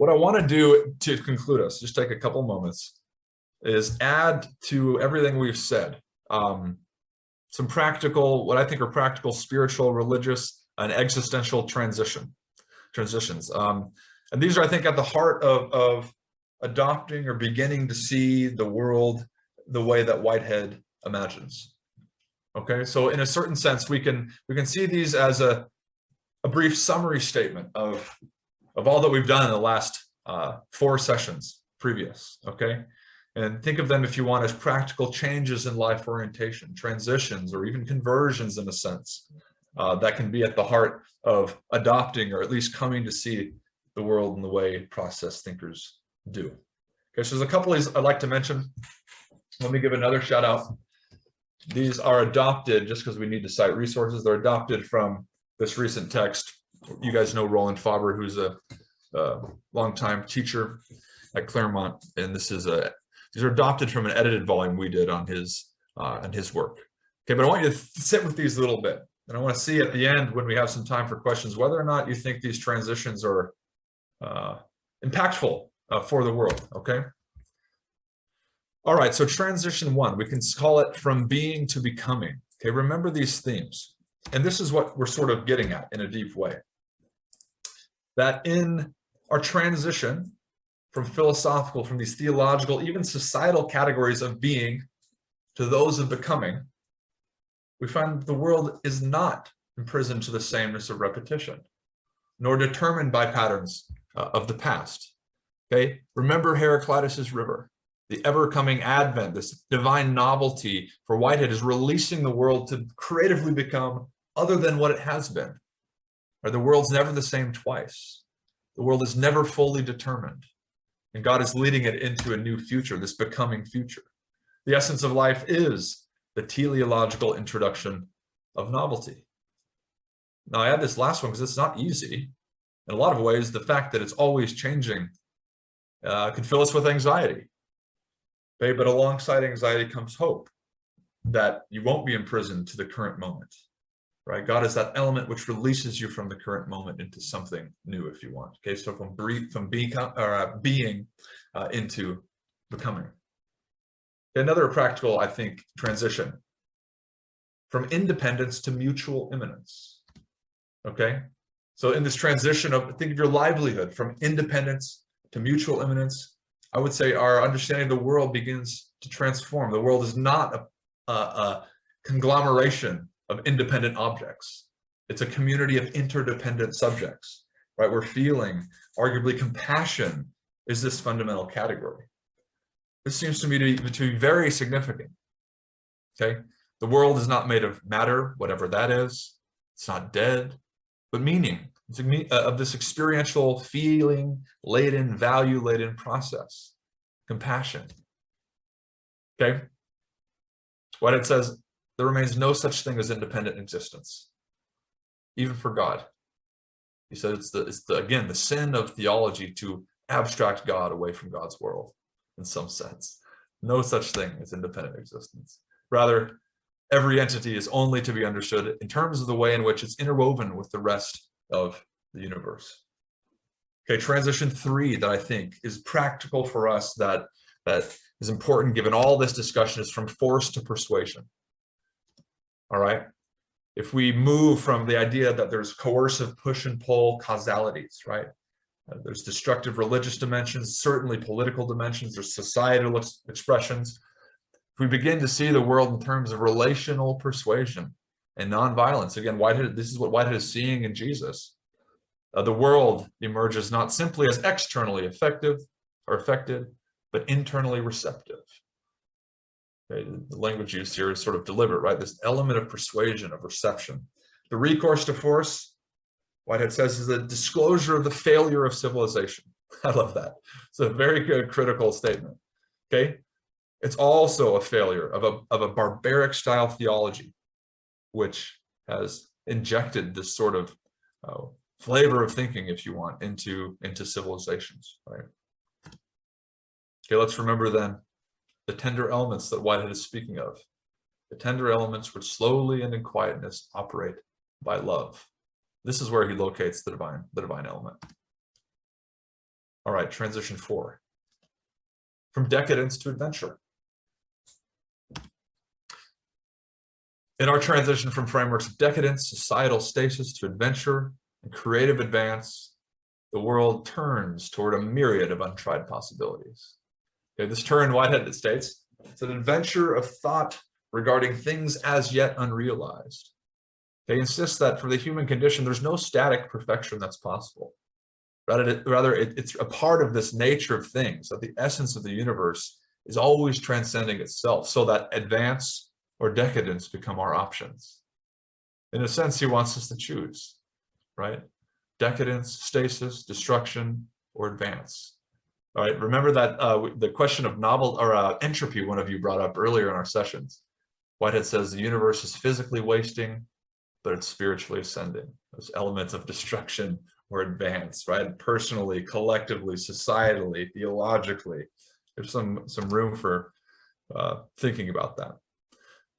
What I want to do to conclude us, just take a couple moments, is add to everything we've said some practical, what I think are practical, spiritual, religious, and existential transitions. And these are, I think, at the heart of adopting or beginning to see the world the way that Whitehead imagines. Okay, so in a certain sense, we can see these as a brief summary statement of all that we've done in the last 4 sessions previous. Okay, and think of them, if you want, as practical changes in life orientation, transitions, or even conversions in a sense that can be at the heart of adopting, or at least coming to see the world in the way process thinkers do. Okay, so there's a couple of these I'd like to mention. Let me give another shout out. These are adopted, just because we need to cite resources, they're adopted from this recent text. You guys know Roland Faber, who's a longtime teacher at Claremont, and these are adopted from an edited volume we did on his work. Okay, but I want you to sit with these a little bit, and I want to see at the end, when we have some time for questions, whether or not you think these transitions are impactful for the world. Okay. All right, so transition 1, we can call it from being to becoming. Okay, remember these themes. And this is what we're sort of getting at in a deep way. That in our transition from philosophical, from these theological, even societal categories of being to those of becoming, we find that the world is not imprisoned to the sameness of repetition, nor determined by patterns of the past. Okay, remember Heraclitus's river. The ever-coming advent, this divine novelty for Whitehead, is releasing the world to creatively become other than what it has been. Or the world's never the same twice. The world is never fully determined. And God is leading it into a new future, this becoming future. The essence of life is the teleological introduction of novelty. Now, I add this last one because it's not easy. In a lot of ways, the fact that it's always changing can fill us with anxiety. Okay, but alongside anxiety comes hope that you won't be imprisoned to the current moment, right? God is that element which releases you from the current moment into something new, if you want. Okay, so from being into becoming. Another practical, I think, transition from independence to mutual immanence. Okay, so in this transition of, think of your livelihood from independence to mutual immanence, I would say our understanding of the world begins to transform. The world is not a conglomeration of independent objects. It's a community of interdependent subjects, right? Where feeling, arguably compassion, is this fundamental category. This seems to me to be very significant. Okay, the world is not made of matter, whatever that is. It's not dead, but meaning. It's of this experiential, feeling-laden, value-laden process. Compassion. Okay? What it says, there remains no such thing as independent existence, even for God. He said it's again, the sin of theology to abstract God away from God's world, in some sense. No such thing as independent existence. Rather, every entity is only to be understood in terms of the way in which it's interwoven with the rest of the universe. Okay, transition 3 that I think is practical for us, that is important given all this discussion, is from force to persuasion. All right, if we move from the idea that there's coercive push and pull causalities, right? There's destructive religious dimensions, certainly political dimensions, there's societal expressions. If we begin to see the world in terms of relational persuasion and nonviolence, again, Whitehead, this is what Whitehead is seeing in Jesus. The world emerges not simply as externally effective or affected, but internally receptive. Okay, the language used here is sort of deliberate, right? This element of persuasion, of reception. The recourse to force, Whitehead says, is a disclosure of the failure of civilization. I love that. It's a very good critical statement. Okay, it's also a failure of a barbaric style theology, which has injected this sort of flavor of thinking, if you want, into civilizations, right? Okay, let's remember then the tender elements that Whitehead is speaking of. The tender elements which slowly and in quietness operate by love. This is where he locates the divine element. All right, transition 4. From decadence to adventure. In our transition from frameworks of decadence, societal stasis to adventure and creative advance, the world turns toward a myriad of untried possibilities. Okay, this turn, Whitehead states, it's an adventure of thought regarding things as yet unrealized. They insist that for the human condition, there's no static perfection that's possible. Rather, it's a part of this nature of things, that the essence of the universe is always transcending itself, so that advance or decadence become our options. In a sense, he wants us to choose, right? Decadence, stasis, destruction, or advance. All right, remember that the question of entropy one of you brought up earlier in our sessions. Whitehead says the universe is physically wasting, but it's spiritually ascending. Those elements of destruction or advance, right? Personally, collectively, societally, theologically. There's some room for thinking about that.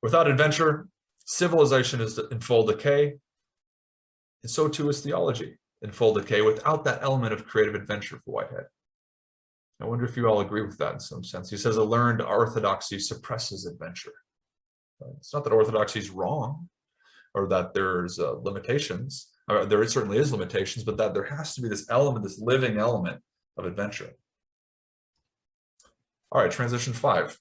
Without adventure, civilization is in full decay, and so too is theology in full decay without that element of creative adventure for Whitehead. I wonder if you all agree with that in some sense. He says a learned orthodoxy suppresses adventure. It's not that orthodoxy is wrong or that there's limitations. There certainly is limitations, but that there has to be this element, this living element of adventure. All right, transition 5.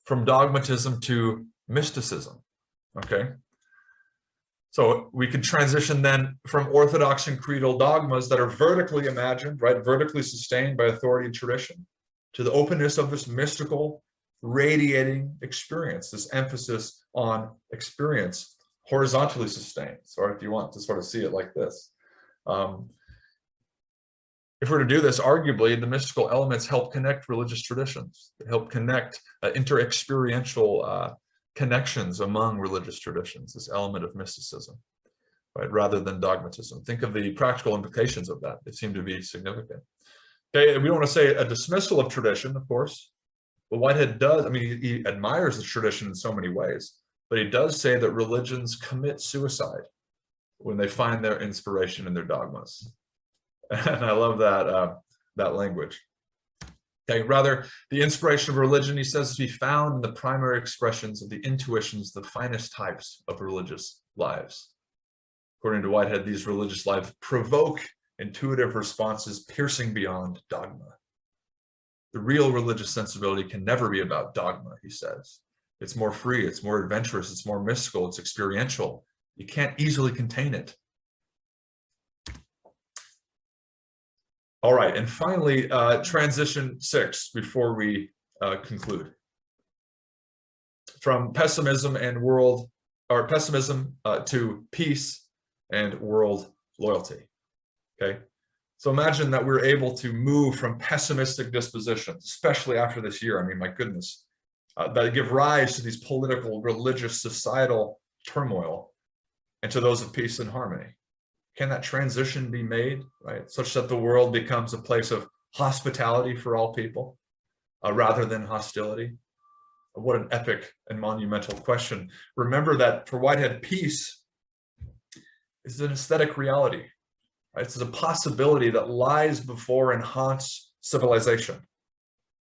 From dogmatism to mysticism, okay? So we could transition then from orthodox and creedal dogmas that are vertically imagined, right, vertically sustained by authority and tradition, to the openness of this mystical, radiating experience, this emphasis on experience, horizontally sustained, or if you want to sort of see it like this. If we're to do this, arguably, the mystical elements help connect religious traditions. They help connect inter-experiential connections among religious traditions, this element of mysticism, right, rather than dogmatism. Think of the practical implications of that. They seem to be significant. Okay, we don't want to say a dismissal of tradition, of course, but Whitehead does, I mean, he admires the tradition in so many ways, but he does say that religions commit suicide when they find their inspiration in their dogmas. And I love that language. Okay, rather, the inspiration of religion, he says, is to be found in the primary expressions of the intuitions, the finest types of religious lives. According to Whitehead, these religious lives provoke intuitive responses piercing beyond dogma. The real religious sensibility can never be about dogma, he says. It's more free, it's more adventurous, it's more mystical, it's experiential. You can't easily contain it. All right, and finally, transition 6 before we conclude. From pessimism to peace and world loyalty. Okay, so imagine that we're able to move from pessimistic dispositions, especially after this year. I mean, my goodness, that give rise to these political, religious, societal turmoil, and to those of peace and harmony. Can that transition be made, right, such that the world becomes a place of hospitality for all people, rather than hostility? What an epic and monumental question. Remember that for Whitehead, peace is an aesthetic reality. Right? It's a possibility that lies before and haunts civilization.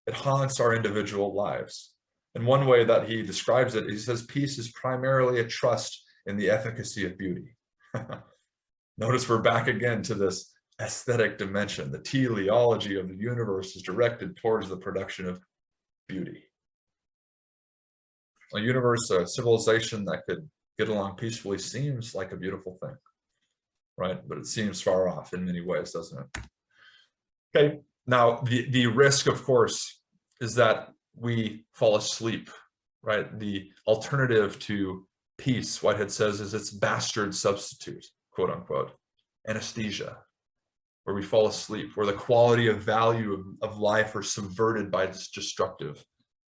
It haunts our individual lives. And one way that he describes it, he says peace is primarily a trust in the efficacy of beauty. Notice we're back again to this aesthetic dimension. The teleology of the universe is directed towards the production of beauty. A universe, a civilization that could get along peacefully seems like a beautiful thing, right? But it seems far off in many ways, doesn't it? Okay, now the risk, of course, is that we fall asleep, right? The alternative to peace, Whitehead says, is its bastard substitute, quote unquote, anesthesia, where we fall asleep, where the quality of value of life are subverted by this destructive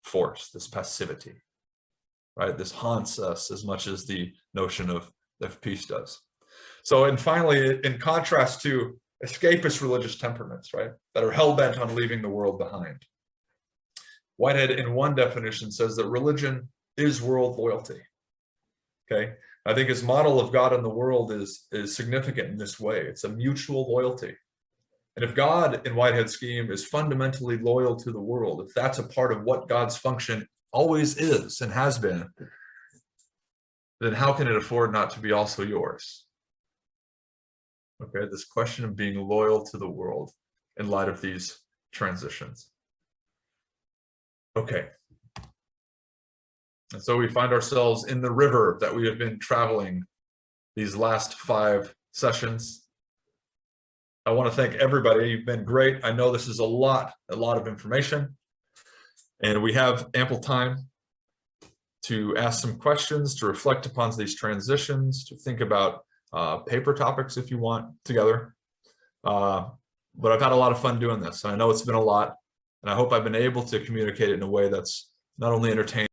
force, this passivity, right? This haunts us as much as the notion of peace does. So, and finally, in contrast to escapist religious temperaments, right, that are hell-bent on leaving the world behind, Whitehead, in one definition, says that religion is world loyalty. Okay, I think his model of God and the world is significant in this way. It's a mutual loyalty. And if God in Whitehead's scheme is fundamentally loyal to the world, if that's a part of what God's function always is and has been, then how can it afford not to be also yours? Okay, this question of being loyal to the world in light of these transitions. Okay. And so we find ourselves in the river that we have been traveling these last 5 sessions. I want to thank everybody. You've been great. I know this is a lot of information, and we have ample time to ask some questions, to reflect upon these transitions, to think about paper topics if you want together. But I've had a lot of fun doing this. I know it's been a lot, and I hope I've been able to communicate it in a way that's not only entertaining,